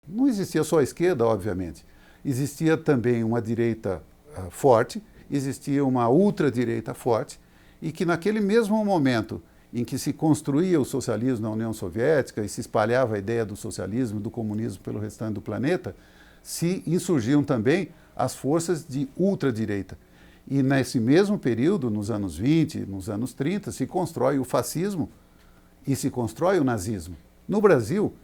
Não existia só a esquerda, obviamente. Existia também uma direita forte, existia uma ultradireita forte, e que naquele mesmo momento em que se construía o socialismo na União Soviética e se espalhava a ideia do socialismo e do comunismo pelo restante do planeta, se insurgiam também as forças de ultradireita. E nesse mesmo período, nos anos 20, nos anos 30, se constrói o fascismo e se constrói o nazismo. No Brasil,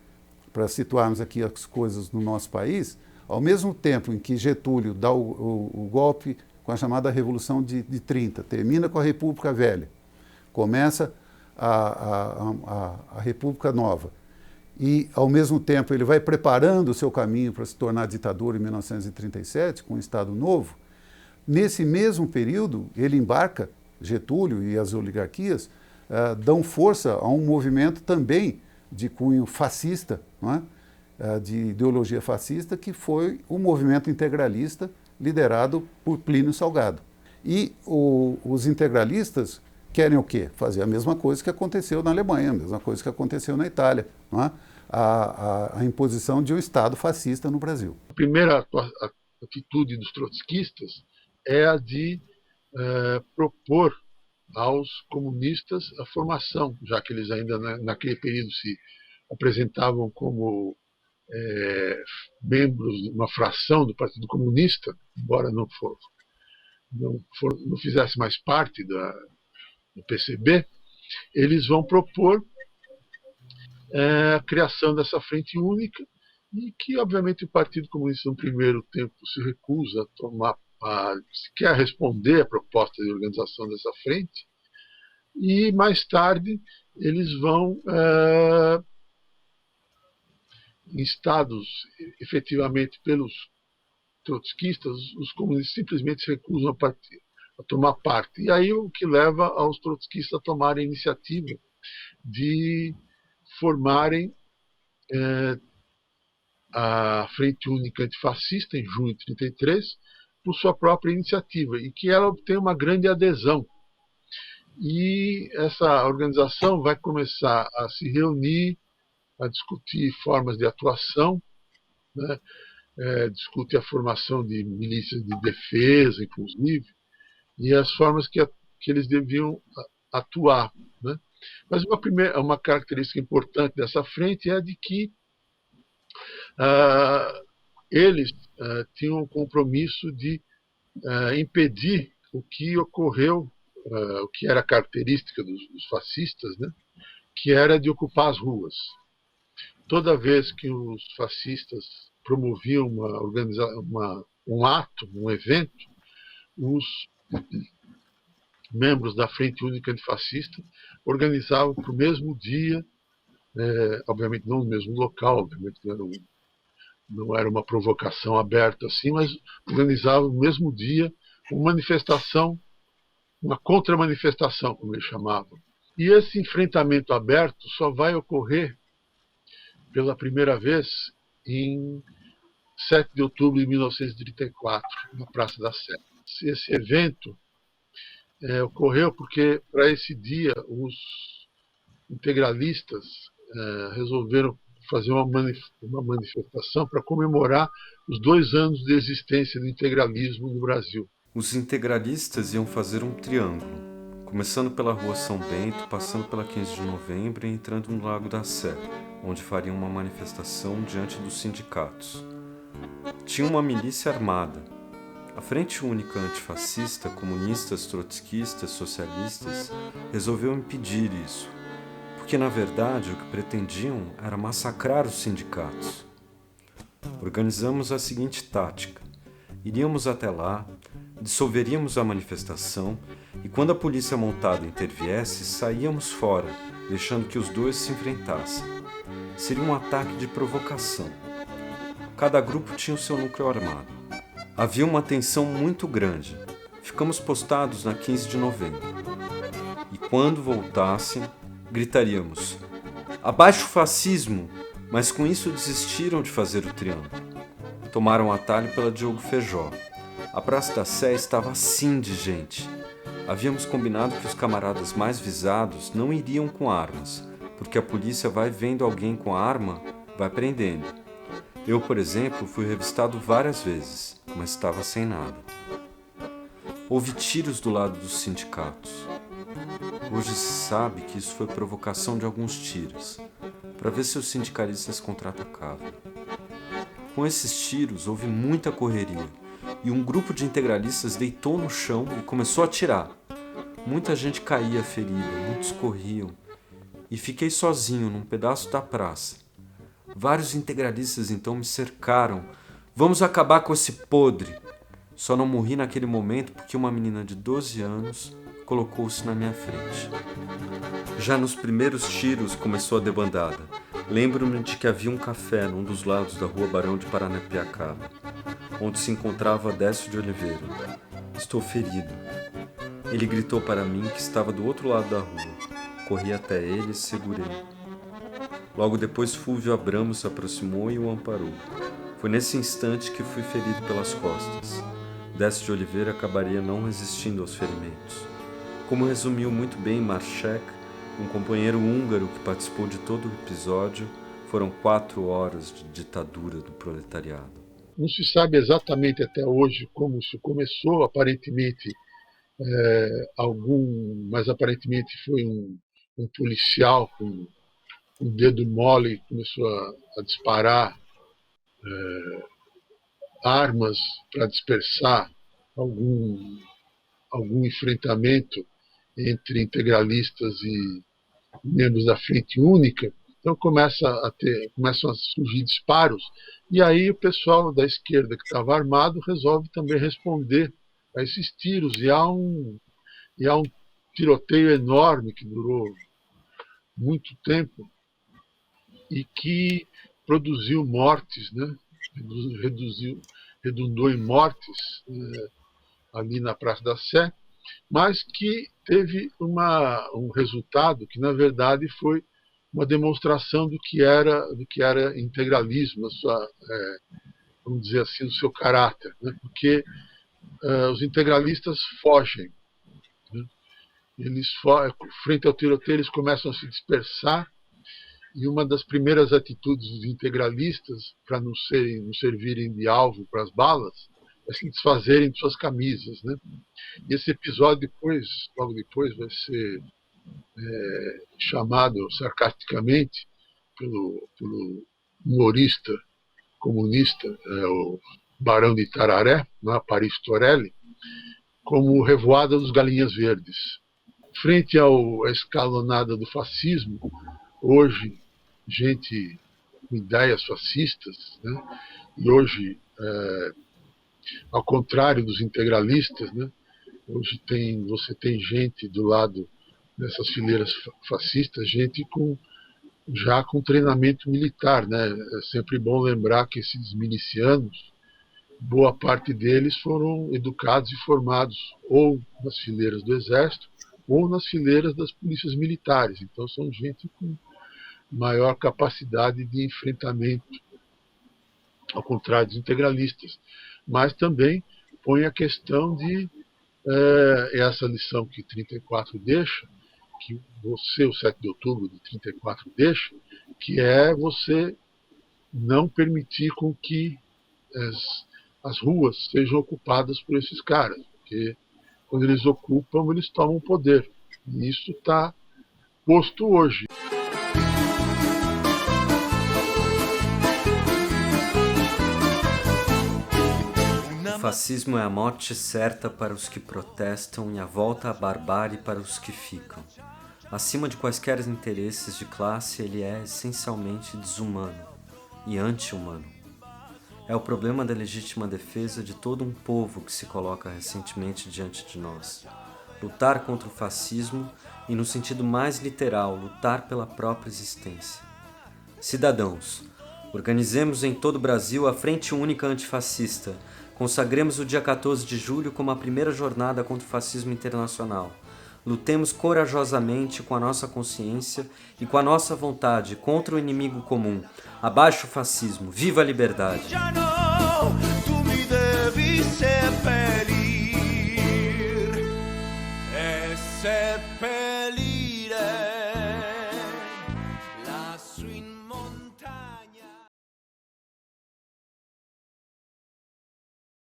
para situarmos aqui as coisas no nosso país, ao mesmo tempo em que Getúlio dá o golpe com a chamada Revolução de 30, termina com a República Velha, começa a República Nova, e ao mesmo tempo ele vai preparando o seu caminho para se tornar ditador em 1937, com o Estado Novo, nesse mesmo período ele embarca, Getúlio e as oligarquias, dão força a um movimento também de cunho fascista, não é? De ideologia fascista, que foi o movimento integralista liderado por Plínio Salgado. E os integralistas querem o quê? Fazer a mesma coisa que aconteceu na Alemanha, a mesma coisa que aconteceu na Itália, não é? A imposição de um Estado fascista no Brasil. A primeira atitude dos trotskistas é a de propor aos comunistas a formação, já que eles ainda naquele período se apresentavam como membros de uma fração do Partido Comunista, embora não fizesse mais parte do PCB, eles vão propor a criação dessa frente única, e que, obviamente, o Partido Comunista, no primeiro tempo, se recusa a tomar, sequer responder à proposta de organização dessa frente, e mais tarde eles vão, instados efetivamente pelos trotskistas, os comunistas simplesmente se recusam a tomar parte. E aí o que leva aos trotskistas a tomarem a iniciativa de formarem a Frente Única Antifascista, em junho de 1933, por sua própria iniciativa, e que ela obtém uma grande adesão. E essa organização vai começar a se reunir, a discutir formas de atuação, né? Discute a formação de milícias de defesa, inclusive, e as formas que eles deviam atuar, né? Mas uma característica importante dessa frente é a de que eles tinham o compromisso de impedir o que ocorreu, o que era característica dos fascistas, né? Que era de ocupar as ruas. Toda vez que os fascistas promoviam um ato, um evento, os membros da Frente Única Antifascista organizavam para o mesmo dia, obviamente não no mesmo local, obviamente não era uma provocação aberta assim, mas organizavam no mesmo dia uma manifestação, uma contra-manifestação, como eles chamavam. E esse enfrentamento aberto só vai ocorrer pela primeira vez em 7 de outubro de 1934, na Praça da Sé. Esse evento ocorreu porque, para esse dia, os integralistas resolveram fazer uma manifestação para comemorar os 2 anos de existência do integralismo no Brasil. Os integralistas iam fazer um triângulo, começando pela Rua São Bento, passando pela 15 de novembro e entrando no Lago da Sé, onde fariam uma manifestação diante dos sindicatos. Tinha uma milícia armada. A Frente Única Antifascista, comunistas, trotskistas, socialistas, resolveu impedir isso, porque na verdade o que pretendiam era massacrar os sindicatos. Organizamos a seguinte tática: iríamos até lá, dissolveríamos a manifestação e quando a polícia montada interviesse, saíamos fora, deixando que os dois se enfrentassem. Seria um ataque de provocação. Cada grupo tinha o seu núcleo armado. Havia uma tensão muito grande. Ficamos postados na 15 de novembro. E quando voltassem, gritaríamos: abaixo o fascismo! Mas com isso desistiram de fazer o triângulo. Tomaram o atalho pela Diogo Feijó. A Praça da Sé estava assim de gente. Havíamos combinado que os camaradas mais visados não iriam com armas, porque a polícia vai vendo alguém com arma, vai prendendo. Eu, por exemplo, fui revistado várias vezes, mas estava sem nada. Houve tiros do lado dos sindicatos. Hoje se sabe que isso foi provocação de alguns tiros, para ver se os sindicalistas contra-atacavam. Com esses tiros, houve muita correria, e um grupo de integralistas deitou no chão e começou a atirar. Muita gente caía ferida, muitos corriam, e fiquei sozinho num pedaço da praça. Vários integralistas então me cercaram. Vamos acabar com esse podre! Só não morri naquele momento porque uma menina de 12 anos colocou-se na minha frente. Já nos primeiros tiros começou a debandada. Lembro-me de que havia um café num dos lados da rua Barão de Paranapiacaba, onde se encontrava Décio de Oliveira. Estou ferido. Ele gritou para mim que estava do outro lado da rua. Corri até ele e segurei. Logo depois Fúvio Abramo se aproximou e o amparou. Foi nesse instante que fui ferido pelas costas. Décio de Oliveira acabaria não resistindo aos ferimentos. Como resumiu muito bem Marchek, um companheiro húngaro que participou de todo o episódio, foram 4 horas de ditadura do proletariado. Não se sabe exatamente até hoje como isso começou, aparentemente mas aparentemente foi um policial com um dedo mole que começou a disparar armas para dispersar algum enfrentamento entre integralistas e membros da Frente Única. Então começam a surgir disparos, e aí o pessoal da esquerda que estava armado resolve também responder a esses tiros, e há um tiroteio enorme que durou muito tempo e que produziu mortes, né? Redundou em mortes ali na Praça da Sé, mas que teve um resultado que, na verdade, foi uma demonstração do que era integralismo, vamos dizer assim, do seu caráter, né? Porque os integralistas fogem, né? Frente ao tiroteio, eles começam a se dispersar, e uma das primeiras atitudes dos integralistas, para não servirem de alvo para as balas, é se desfazerem de suas camisas, né? E esse episódio logo depois vai ser chamado sarcasticamente pelo humorista comunista, o Barão de Itararé, Paris Torelli, como Revoada dos Galinhas Verdes. Frente à escalonada do fascismo, hoje, gente com ideias fascistas, né? E hoje, ao contrário dos integralistas, né? Hoje você tem gente do lado dessas fileiras fascistas, gente já com treinamento militar, né? É sempre bom lembrar que esses milicianos, boa parte deles foram educados e formados ou nas fileiras do Exército ou nas fileiras das polícias militares. Então são gente com maior capacidade de enfrentamento, ao contrário dos integralistas. Mas também põe a questão de essa lição que 34 deixa, que você, o 7 de outubro de 34 deixa, que é você não permitir com que as ruas sejam ocupadas por esses caras, porque quando eles ocupam, eles tomam poder. E isso está posto hoje. O fascismo é a morte certa para os que protestam e a volta à barbárie para os que ficam. Acima de quaisquer interesses de classe, ele é essencialmente desumano e anti-humano. É o problema da legítima defesa de todo um povo que se coloca recentemente diante de nós. Lutar contra o fascismo e, no sentido mais literal, lutar pela própria existência. Cidadãos, organizemos em todo o Brasil a Frente Única Antifascista. Consagremos o dia 14 de julho como a primeira jornada contra o fascismo internacional. Lutemos corajosamente com a nossa consciência e com a nossa vontade contra o inimigo comum. Abaixo o fascismo, viva a liberdade! Seppellire lassù in montagna.